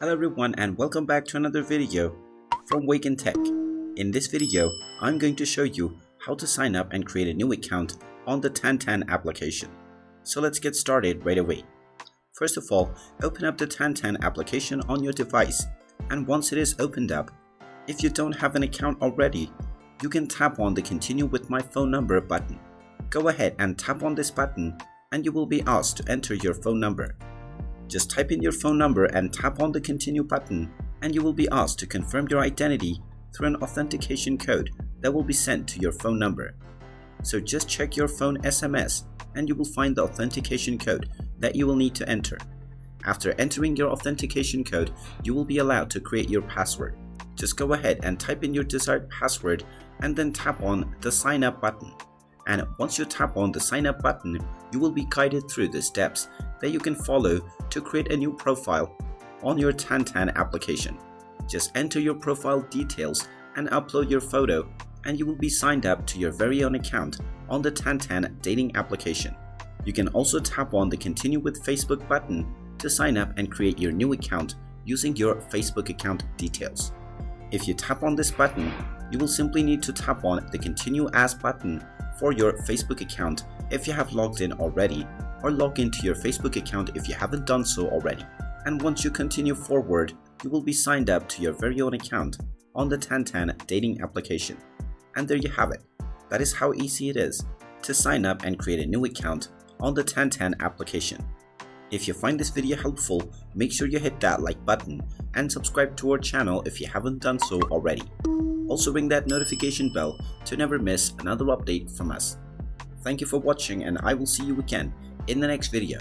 Hello everyone and welcome back to another video from Wake&Tech. In this video, I'm going to show you how to sign up and create a new account on the Tantan application. So let's get started right away. First of all, open up the Tantan application on your device, and once it is opened up, if you don't have an account already, you can tap on the Continue with my phone number button. Go ahead and tap on this button and you will be asked to enter your phone number. Just type in your phone number and tap on the Continue button, and you will be asked to confirm your identity through an authentication code that will be sent to your phone number. So just check your phone SMS and you will find the authentication code that you will need to enter. After entering your authentication code, you will be allowed to create your password. Just go ahead and type in your desired password and then tap on the Sign Up button. And once you tap on the Sign Up button, you will be guided through the steps that you can follow to create a new profile on your Tantan application. Just enter your profile details and upload your photo, and you will be signed up to your very own account on the Tantan dating application. You can also tap on the Continue with Facebook button to sign up and create your new account using your Facebook account details. If you tap on this button, you will simply need to tap on the Continue As button for your Facebook account if you have logged in already, or log into your Facebook account if you haven't done so already. And once you continue forward, you will be signed up to your very own account on the Tantan dating application. And there you have it. That is how easy it is to sign up and create a new account on the Tantan application. If you find this video helpful, make sure you hit that like button and subscribe to our channel if you haven't done so already. Also ring that notification bell to never miss another update from us. Thank you for watching, and I will see you again in the next video.